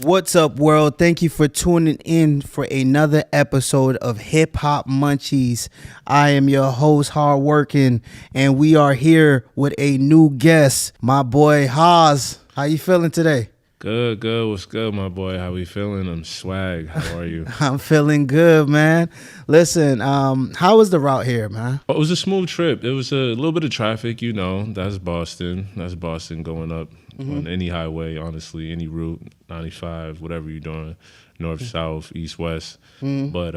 What's up, world? Thank you for tuning in for another episode of HipHopMunchies. I am your host, Hardworking, and we are here with a new guest, my boy HAAWWS. How you feeling today? Good. What's good, my boy? How we feeling? I'm swag. How are you? I'm feeling good, man. Listen, how was the route here, man? It was a smooth trip. It was a little bit of traffic, you know. That's Boston. Going up on any highway, honestly, any route, 95, whatever you're doing, north, south, east, west. But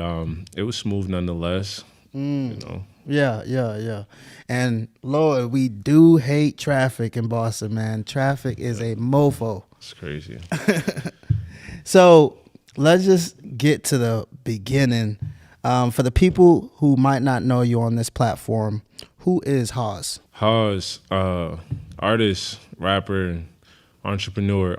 it was smooth nonetheless, you know. Yeah. And Lord, we do hate traffic in Boston, man. Traffic is a mofo. It's crazy. So let's just get to the beginning. For the people who might not know you on this platform, who is HAAWWS? HAAWWS, artist, rapper, entrepreneur.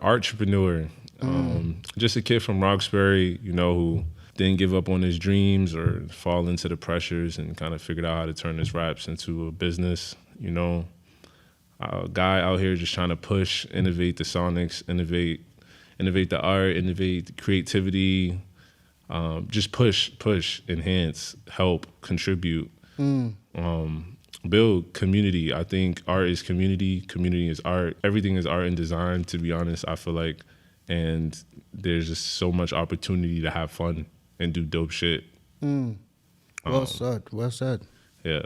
Just a kid from Roxbury, you know, who didn't give up on his dreams or fall into the pressures and kind of figured out how to turn his raps into a business, you know. A guy out here just trying to push, innovate the sonics, innovate the art, innovate the creativity, just push, enhance, help, contribute, build community. I think art is community is art. Everything is art and design, to be honest, I feel like. And there's just so much opportunity to have fun and do dope shit. Well said. Yeah.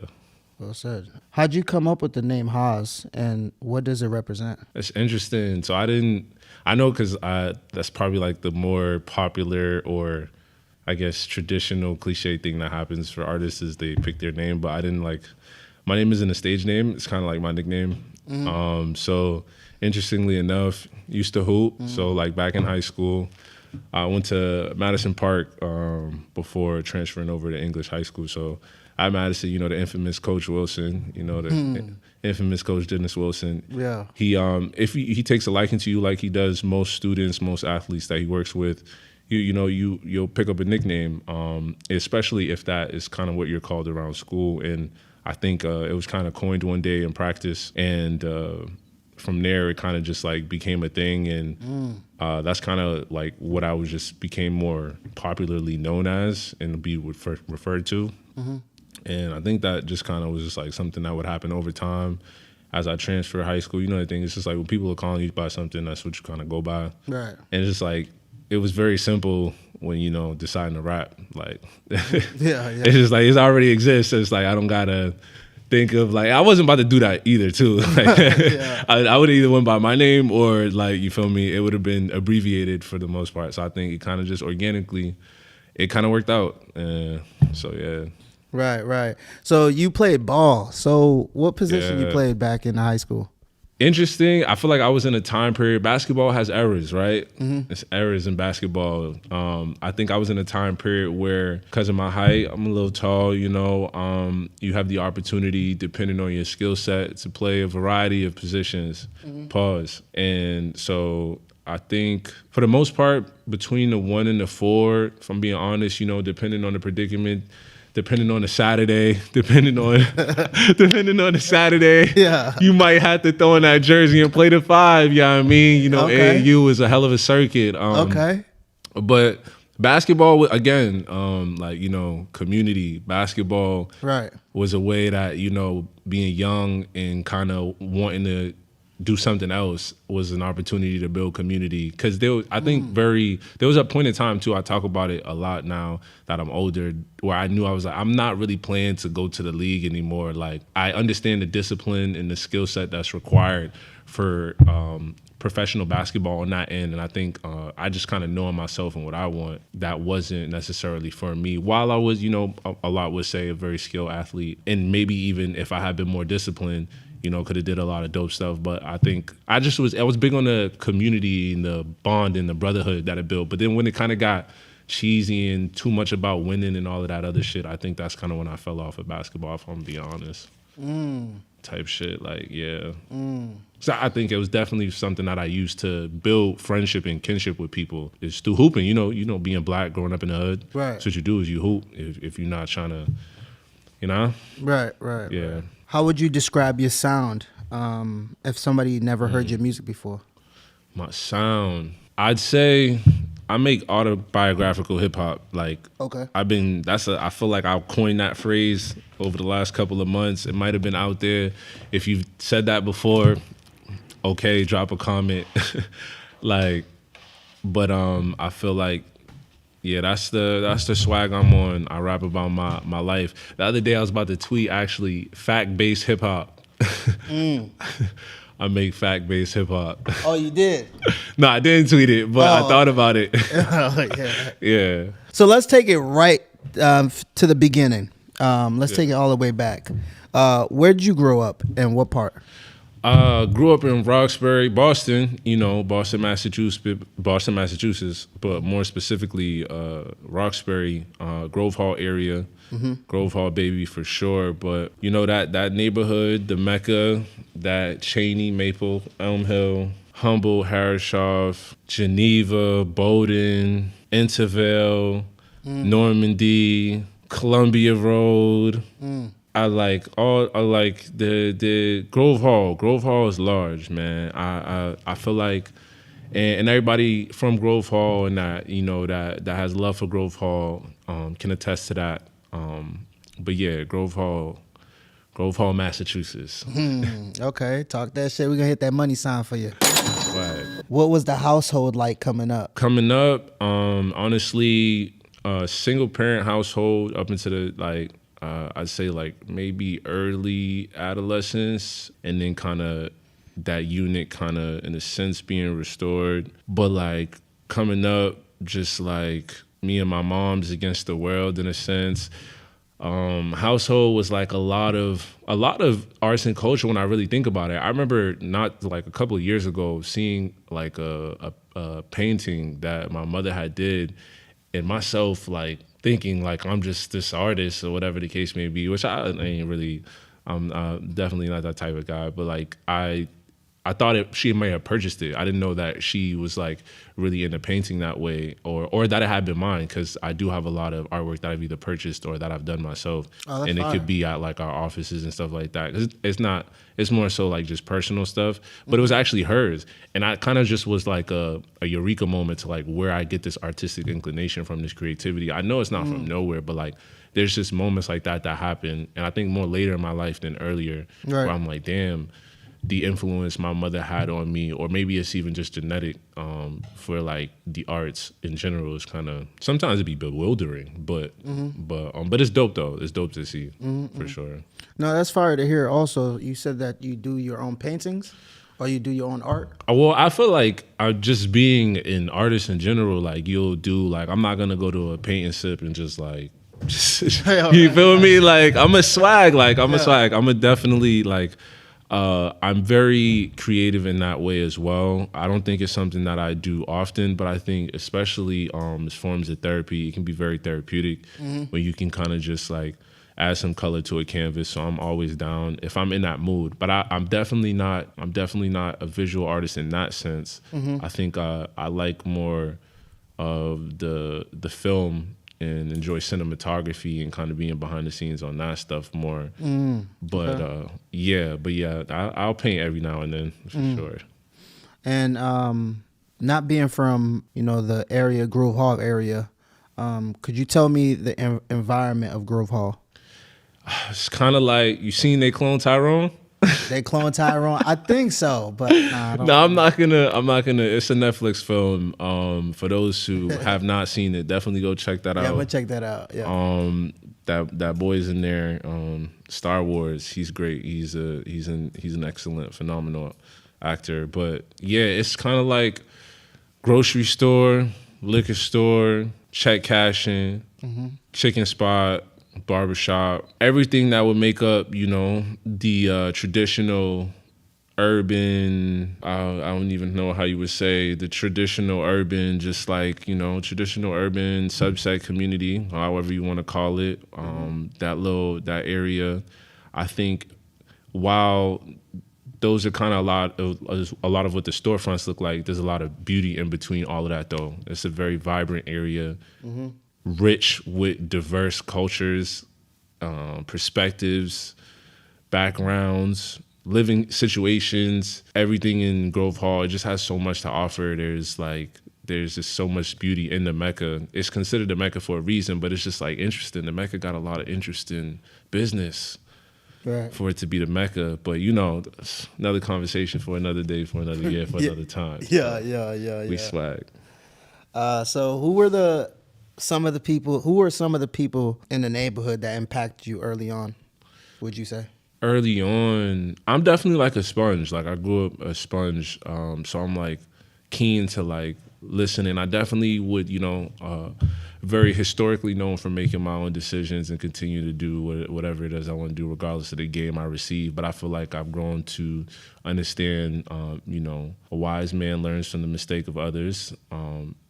Well said. How'd you come up with the name HAAWWS, and what does it represent? It's interesting. So I know because that's probably like the more popular or I guess traditional cliche thing that happens for artists is they pick their name, but I didn't like, my name isn't a stage name. It's kind of like my nickname. So interestingly enough, used to hoop. So like back in high school, I went to Madison Park before transferring over to English high school. So at Madison, you know, the infamous Coach Wilson, you know, the infamous Coach Dennis Wilson. Yeah. He if he takes a liking to you like he does most students, most athletes that he works with, you'll pick up a nickname, especially if that is kind of what you're called around school. And I think it was kind of coined one day in practice, and from there it kind of just like became a thing, and that's kind of like what I was just became more popularly known as and be referred to. And I think that just kind of was just like something that would happen over time as I transfer high school. You know, the thing is just like when people are calling you by something, that's what you kind of go by. Right. And it's just like, it was very simple when, you know, deciding to rap. Like, Yeah. it's just like, it already exists. So it's like, I don't gotta think of like, I wasn't about to do that either too. Like, I would have either went by my name or like, you feel me? It would have been abbreviated for the most part. So I think it kind of just organically, it kind of worked out. So yeah. Right. So you played ball. So what position you played back in high school? Interesting. I feel like I was in a time period. Basketball has eras, right? It's eras in basketball. I think I was in a time period where, because of my height, I'm a little tall, you know, you have the opportunity, depending on your skill set, to play a variety of positions. And so I think for the most part, between the 1 and the 4, if I'm being honest, you know, depending on the predicament, depending on the Saturday, you might have to throw in that jersey and play the 5, you know what I mean? You know, AAU was a hell of a circuit. But basketball, again, like, you know, community basketball was a way that, you know, being young and kind of wanting to do something else was an opportunity to build community. Because there was a point in time too, I talk about it a lot now that I'm older, where I knew I was like, I'm not really planning to go to the league anymore. Like, I understand the discipline and the skill set that's required for professional basketball on that end. And I think I just kind of knowing myself and what I want, that wasn't necessarily for me. While I was, you know, a lot would say a very skilled athlete, and maybe even if I had been more disciplined, you know, could have did a lot of dope stuff. But I think I was big on the community and the bond and the brotherhood that it built. But then when it kind of got cheesy and too much about winning and all of that other shit, I think that's kind of when I fell off of basketball, if I'm being honest. Type shit, like, yeah. So I think it was definitely something that I used to build friendship and kinship with people. It's through hooping, you know, being black, growing up in the hood. Right. So what you do is you hoop if you're not trying to, you know? Right. Yeah. How would you describe your sound if somebody never heard your music before? My sound, I'd say I make autobiographical hip hop. Like, okay, I feel like I'll coin that phrase over the last couple of months. It might have been out there. If you've said that before, okay, drop a comment. Like, but I feel like, yeah, that's the swag I'm on. I rap about my life. The other day I was about to tweet actually fact-based hip hop. I make fact-based hip hop. Oh, you did? No, I didn't tweet it, but I thought about it. Yeah. So let's take it right to the beginning. Let's take it all the way back. Where'd you grow up and what part? Grew up in Roxbury, Boston, Boston, Massachusetts, but more specifically, Roxbury, Grove Hall area. Mm-hmm. Grove Hall, baby, for sure. But, that neighborhood, the Mecca, that Cheney, Maple, Elm Hill, Humboldt, Harrishoff, Geneva, Bowdoin, Intervale, Normandy, Columbia Road. I like the Grove Hall. Grove Hall is large, man. I feel like, and everybody from Grove Hall and that that has love for Grove Hall can attest to that. But yeah, Grove Hall, Massachusetts. Okay, talk that shit. We're gonna hit that money sign for you. Right. What was the household like coming up? Honestly, single parent household up into the I'd say maybe early adolescence, and then kind of that unit kind of in a sense being restored. But coming up, just me and my mom's against the world in a sense. Household was a lot of arts and culture when I really think about it. I remember not a couple of years ago seeing a painting that my mother had did, and myself thinking I'm just this artist or whatever the case may be, which I ain't really. I'm definitely not that type of guy, but I thought she may have purchased it. I didn't know that she was really into painting that way, or that it had been mine, because I do have a lot of artwork that I've either purchased or that I've done myself, and it could be at our offices and stuff like that. 'Cause it's more so just personal stuff, but it was actually hers, and I kind of just was a eureka moment to where I get this artistic inclination from, this creativity. I know it's not from nowhere, but there's just moments like that happen, and I think more later in my life than earlier, where I'm damn, the influence my mother had on me, or maybe it's even just genetic, for the arts in general, is kind of, sometimes it'd be bewildering, but it's dope though. It's dope to see, for sure. No, that's fire to hear. Also, you said that you do your own paintings, or you do your own art? Well, I feel just being an artist in general, you'll do, I'm not gonna go to a paint and sip and just you feel me? I'm a swag, I'm a definitely I'm very creative in that way as well. I don't think it's something that I do often, but I think especially as forms of therapy, it can be very therapeutic when you can kind of just add some color to a canvas. So I'm always down if I'm in that mood. But I'm definitely not a visual artist in that sense. I think I like more of the film and enjoy cinematography and kind of being behind the scenes on that stuff more. But I'll paint every now and then, for sure. And not being from the area, Grove Hall area, could you tell me the environment of Grove Hall? It's kind of you seen They Clone Tyrone? They clone Tyrone? I think so, but I don't know. I'm not gonna. It's a Netflix film. For those who have not seen it, definitely go check that out. Yeah, I'm gonna check that out. Yeah. That boy's in there. Star Wars. He's great. He's an excellent, phenomenal actor. But yeah, it's kind of grocery store, liquor store, check cashing, chicken spot, barbershop, everything that would make up, the traditional urban, I don't even know how you would say, the traditional urban, just traditional urban subset community, however you want to call it, that area. I think while those are kind of a lot of what the storefronts look like, there's a lot of beauty in between all of that though. It's a very vibrant area. Rich with diverse cultures, perspectives, backgrounds, living situations, everything in Grove Hall. It just has so much to offer. There's there's just so much beauty in the Mecca. It's considered the Mecca for a reason, but it's just like interesting. The Mecca got a lot of interesting business. Right. For it to be the Mecca, but you know, another conversation for another day, for another year, for another time. Yeah. We swag. So who were some of the people in the neighborhood that impacted you early on, would you say? Early on, I'm definitely like a sponge. Like I grew up a sponge, so I'm like keen to like listen, and I definitely would, you know, very historically known for making my own decisions and continue to do whatever it is I want to do, regardless of the game I receive. But I feel like I've grown to understand, you know, a wise man learns from the mistake of others.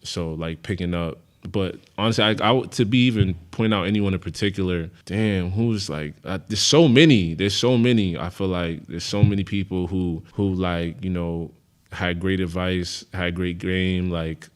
So like picking up. But honestly, I to be even point out anyone in particular, damn, who's like, there's so many. I feel like there's so many people who like, you know, had great advice, had great game, like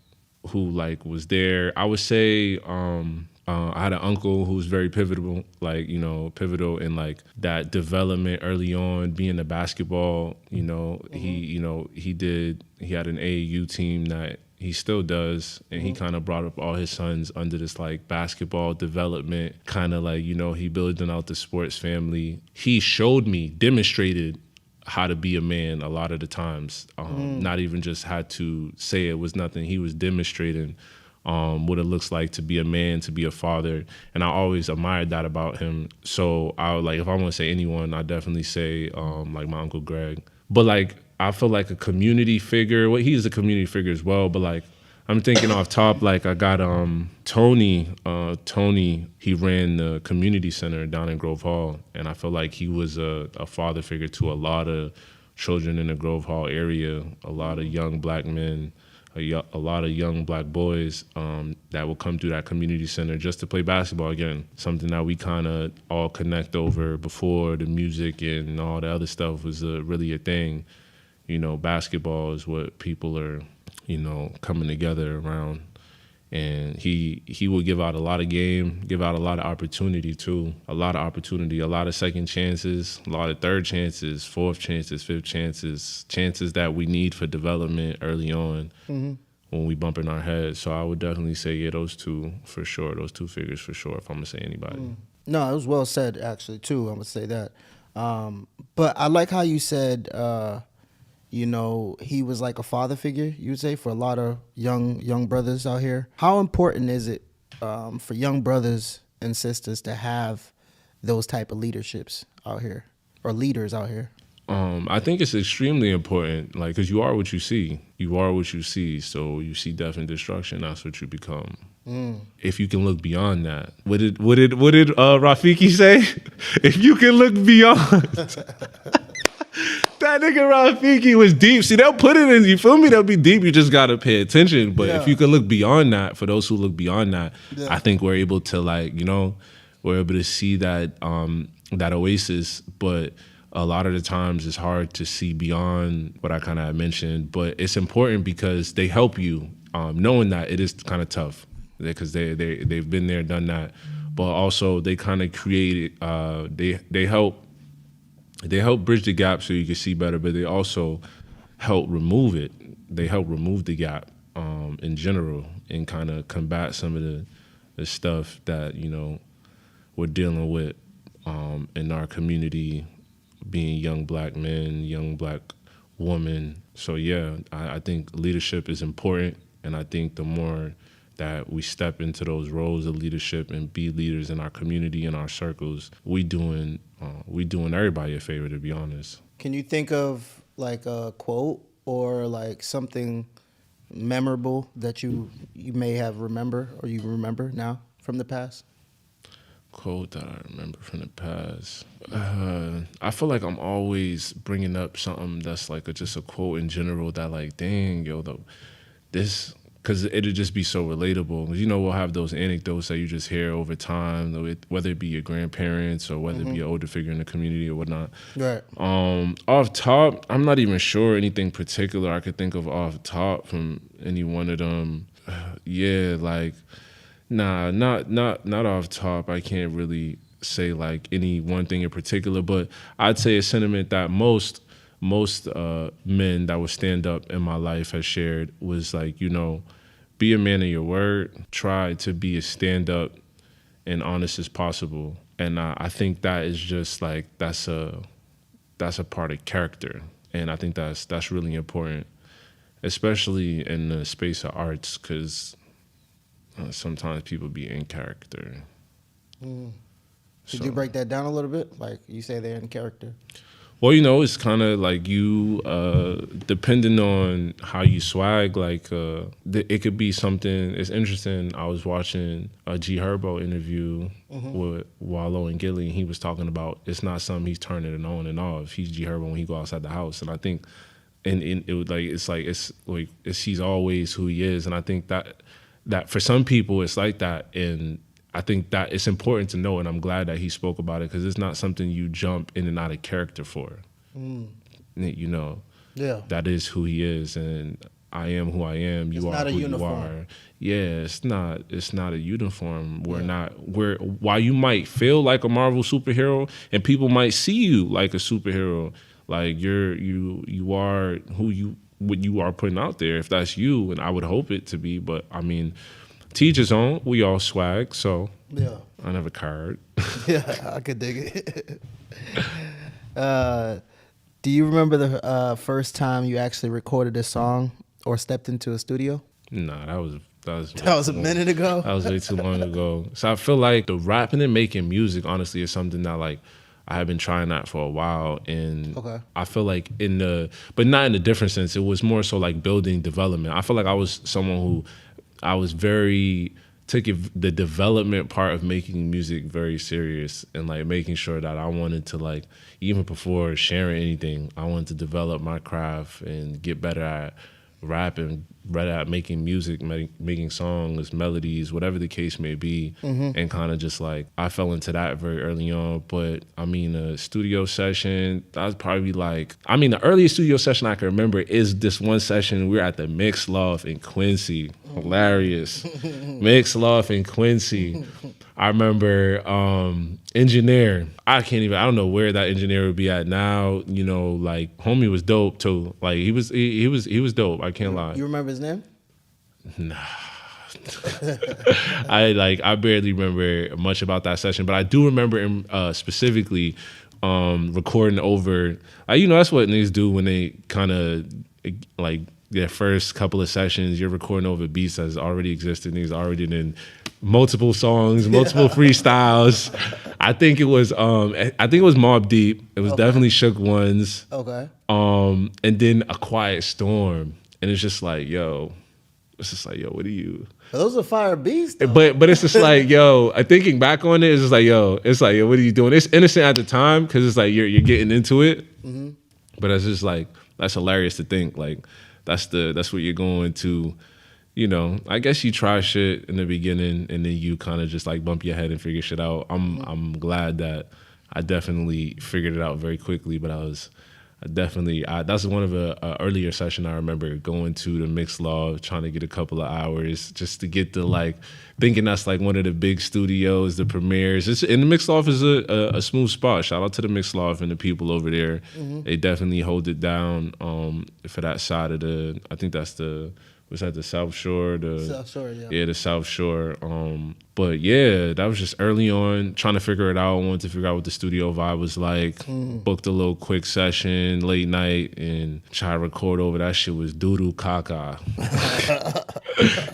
who like was there. I would say I had an uncle who was very pivotal, like, you know, pivotal in like that development early on, being a basketball, you know, he had an AAU team that he still does, and he kind of brought up all his sons under this like basketball development, kind of like, you know, he building out the sports family. He showed me, demonstrated how to be a man a lot of the times, not even just had to say it was nothing. He was demonstrating what it looks like to be a man, to be a father, and I always admired that about him. So I would, like, if I want to say anyone, I definitely say like my Uncle Greg. But like I feel like a community figure. Well, he's a community figure as well, but like I'm thinking off top, like I got Tony. Tony, he ran the community center down in Grove Hall, and I feel like he was a father figure to a lot of children in the Grove Hall area, a lot of young black men, a lot of young black boys that will come through that community center just to play basketball again, something that we kind of all connect over before the music and all the other stuff was really a thing. You know, basketball is what people are, you know, coming together around. And he will give out a lot of game, give out a lot of opportunity too. A lot of second chances, a lot of third chances, fourth chances, fifth chances that we need for development early on when we bump in our heads. So I would definitely say, yeah, those two for sure, those two figures for sure, if I'm gonna say anybody. No, it was well said actually too, I'm gonna say that. But I like how you said, you know, he was like a father figure, you would say, for a lot of young brothers out here. How important is it for young brothers and sisters to have those type of leaderships out here, or leaders out here? I think it's extremely important, like, because you are what you see. You are what you see. So you see death and destruction, that's what you become. If you can look beyond that. What did Rafiki say? If you can look beyond. That nigga Rafiki was deep. See, they'll put it in, you feel me? They'll be deep. You just got to pay attention. But if you can look beyond that, for those who look beyond that, I think we're able to, like, you know, we're able to see that that oasis. But a lot of the times it's hard to see beyond what I kind of mentioned. But it's important because they help you, knowing that it is kind of tough because they've been there, done that. But also they kind of create, they help bridge the gap so you can see better, but they also help remove it. They help remove the gap in general and kind of combat some of the stuff that, you know, we're dealing with in our community, being young black men, young black women. So yeah, I think leadership is important, and I think the more that we step into those roles of leadership and be leaders in our community, in our circles, we doing everybody a favor, to be honest. Can you think of like a quote or like something memorable that you may have remember or you remember now from the past? Quote that I remember from the past. I feel like I'm always bringing up something that's like just a quote in general that, like, dang, yo, this, because it'll just be so relatable. You know, we'll have those anecdotes that you just hear over time, whether it be your grandparents or whether it be an older figure in the community or whatnot. Right. Off top, I'm not even sure anything particular I could think of off top from any one of them. Yeah, like, nah, not off top. I can't really say like any one thing in particular, but I'd say a sentiment that most men that would stand up in my life has shared was like, you know, be a man of your word. Try to be as stand up and honest as possible. And I think that is just like that's a part of character, and I think that's really important, especially in the space of arts, because sometimes people be in character. Could you break that down a little bit? Like you say they're in character. Well, you know, it's kind of like you, depending on how you swag, like it could be something. It's interesting. I was watching a G Herbo interview with Wallow and Gilly, and he was talking about it's not something he's turning it on and off. He's G Herbo when he go outside the house, and I think, and it would he's always who he is, and I think that for some people it's like that, and I think that it's important to know, and I'm glad that he spoke about it, because it's not something you jump in and out of character for. You know, that is who he is, and I am who I am. You are who you are. Yeah, it's not a uniform. While you might feel like a Marvel superhero, and people might see you like a superhero, like you are what you are putting out there. If that's you, and I would hope it to be, but I mean, to each his own. We all swag, so yeah. I never card. Yeah, I could dig it. Do you remember the first time you actually recorded a song or stepped into a studio? Nah, that was a minute ago. That was way too long ago. So I feel like the rapping and making music, honestly, is something that like I have been trying that for a while, and I feel like but not in a different sense. It was more so like building development. I feel like I was someone who took the development part of making music very serious, and like making sure that I wanted to, like, even before sharing anything, I wanted to develop my craft and get better at rapping, better at making music, making songs, melodies, whatever the case may be. And kind of just like, I fell into that very early on. But I mean, a studio session, that was probably like, I mean, the earliest studio session I can remember is this one session. We were at the Mix Loft in Quincy. Hilarious. Mix Loft in Quincy. I remember engineer. I don't know where that engineer would be at now. You know, like, homie was dope too. Like, he was dope. I can't lie. You remember his name? Nah. I barely remember much about that session, but I do remember him specifically recording over. You know, that's what niggas do when they kind of like their first couple of sessions. You're recording over beats that's already existed. Niggas already in multiple songs, multiple freestyles. I think it was Mobb Deep. It was definitely Shook Ones. Okay. And then A Quiet Storm. And it's just like, yo, what are you? Those are fire beats, though. But it's just like, yo, thinking back on it, it's just like, yo, what are you doing? It's innocent at the time, because it's like you're getting into it. But it's just like, that's hilarious to think. Like, that's what you're going to. You know, I guess you try shit in the beginning, and then you kind of just like bump your head and figure shit out. I'm glad that I definitely figured it out very quickly, but that's one of the earlier session I remember going to the Mix Law, trying to get a couple of hours just to get to, like, thinking that's like one of the big studios, the premieres. And the Mix Law is a smooth spot. Shout out to the Mix Law and the people over there. They definitely hold it down for that side of I think that's was that the South Shore? South Shore, yeah. Yeah, the South Shore. But yeah, that was just early on, trying to figure it out. I wanted to figure out what the studio vibe was like. Booked a little quick session, late night, and try to record over. That shit was doo-doo caca.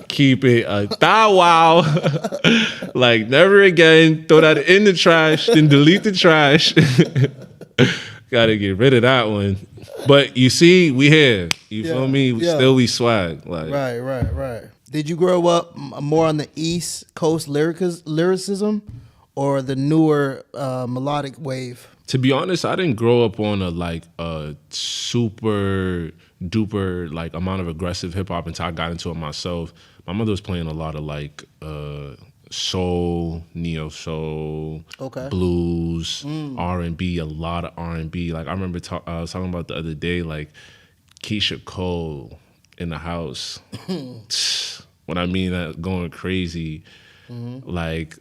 Keep it a thou wow. Like, never again. Throw that in the trash, then delete the trash. Gotta get rid of that one. But you see, we here. You feel me? Still we swag. Like, Right. Did you grow up more on the East Coast lyricism or the newer melodic wave? To be honest, I didn't grow up on a super duper like amount of aggressive hip hop until I got into it myself. My mother was playing a lot of like soul, neo soul, blues, R&B, a lot of R&B. Like, I remember I was talking about the other day, like Keisha Cole in the house. When I mean that, going crazy, like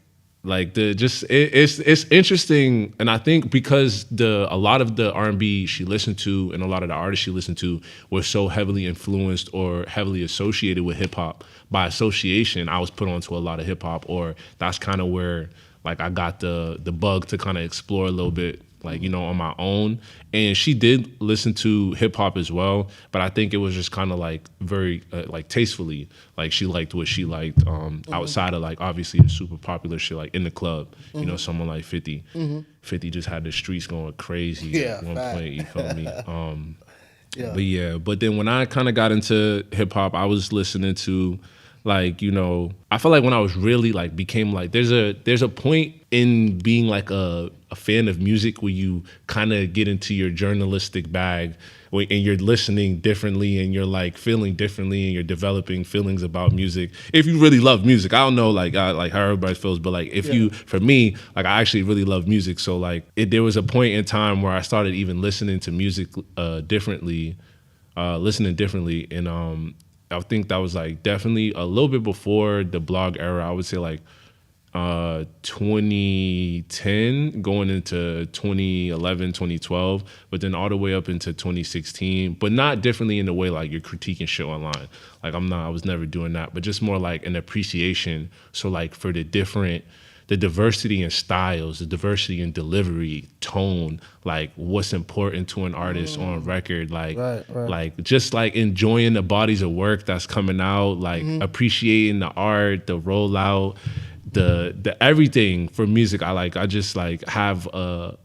it's interesting, and I think because a lot of the R&B she listened to and a lot of the artists she listened to were so heavily influenced or heavily associated with hip hop. By association, I was put onto a lot of hip hop, or that's kind of where like I got the bug to kind of explore a little bit, like, you know, on my own. And she did listen to hip hop as well, but I think it was just kind of like very like tastefully, like she liked what she liked outside of like obviously the super popular shit, like in the club, you know, someone like 50. 50 just had the streets going crazy at one point, you feel me? But then when I kind of got into hip hop, I was listening to, like, you know, I feel like when I was really like became like there's a point in being like a fan of music where you kind of get into your journalistic bag and you're listening differently and you're like feeling differently and you're developing feelings about music. If you really love music, I don't know like how everybody feels, but like if you, for me, like I actually really love music. So like there was a point in time where I started even listening to music differently, and I think that was like definitely a little bit before the blog era. I would say like 2010 going into 2011, 2012, but then all the way up into 2016, but not differently in the way like you're critiquing shit online. Like I was never doing that, but just more like an appreciation. So like for the diversity in styles, the diversity in delivery, tone, like what's important to an artist on record, like like just like enjoying the bodies of work that's coming out, like appreciating the art, the rollout, the everything for music. I just like have a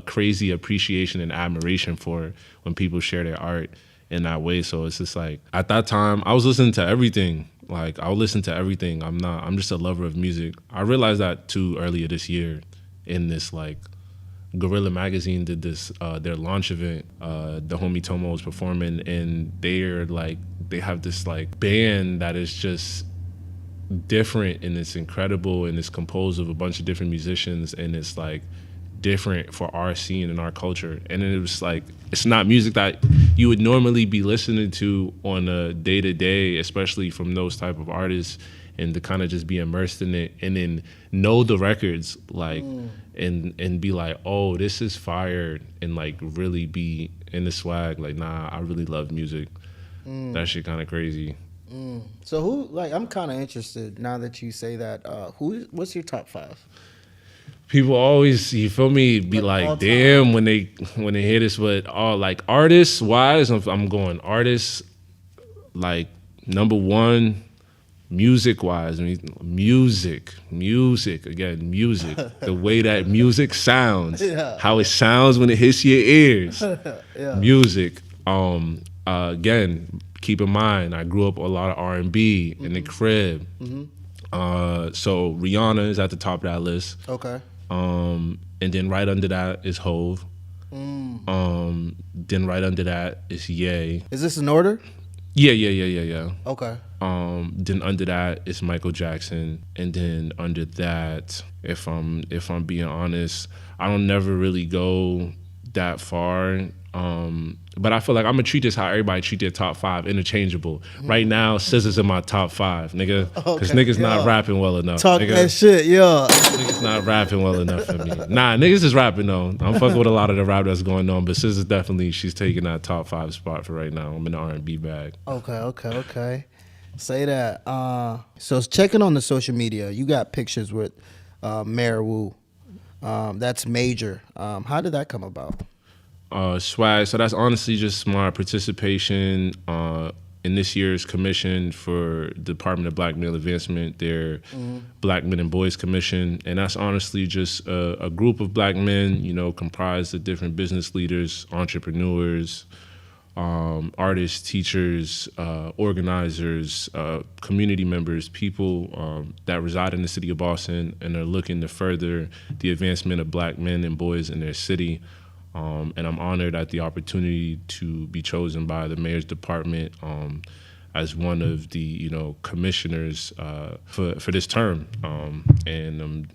crazy appreciation and admiration for when people share their art in that way. So it's just like at that time I was listening to everything. Like I'll listen to everything. I'm just a lover of music. I realized that too earlier this year in this like Gorilla Magazine did this their launch event. The homie Tomo was performing, and they have this like band that is just different and it's incredible and it's composed of a bunch of different musicians and it's like different for our scene and our culture. And it was like, it's not music that you would normally be listening to on a day-to-day, especially from those type of artists, and to kind of just be immersed in it and then know the records, like, and be like, oh, this is fire, and like really be in the swag, like, nah, I really love music. That shit kind of crazy. So who, like, I'm kind of interested now that you say that, what's your top 5? People always, you feel me, be like, damn, when they hear this, but all like artists wise, I'm going artists, like number 1, music wise, I mean, music, again, music, the way that music sounds, how it sounds when it hits your ears, music. Again, keep in mind, I grew up a lot of R&B in the crib. So Rihanna is at the top of that list. Okay. And then right under that is HAAWWS. Then right under that is Ye. Is this in order? Yeah. Okay. Then under that is Michael Jackson, and then under that, if I'm being honest, I don't never really go that far. But I feel like I'm gonna treat this how everybody treat their top 5, interchangeable. Right now, SZA's in my top 5, nigga, because niggas not rapping well enough. Talk nigga. That shit, yeah. Niggas not rapping well enough for me. Nah, niggas is rapping though. I'm fucking with a lot of the rap that's going on, but SZA's definitely, she's taking that top 5 spot for right now. I'm in the R&B bag. Okay. Say that. So checking on the social media, you got pictures with Mayor Wu. That's major. How did that come about? Swag. So that's honestly just my participation in this year's commission for the Department of Black Male Advancement, their Black Men and Boys Commission. And that's honestly just a group of black men, you know, comprised of different business leaders, entrepreneurs, artists, teachers, organizers, community members, people that reside in the city of Boston and are looking to further the advancement of black men and boys in their city. And I'm honored at the opportunity to be chosen by the mayor's department as one of the, you know, commissioners for this term. And I'm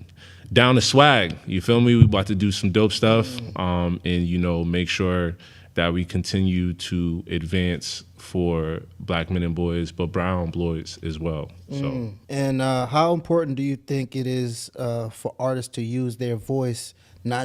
down to swag. You feel me? We about to do some dope stuff, and, you know, make sure that we continue to advance for black men and boys, but brown boys as well. So, and how important do you think it is for artists to use their voice, not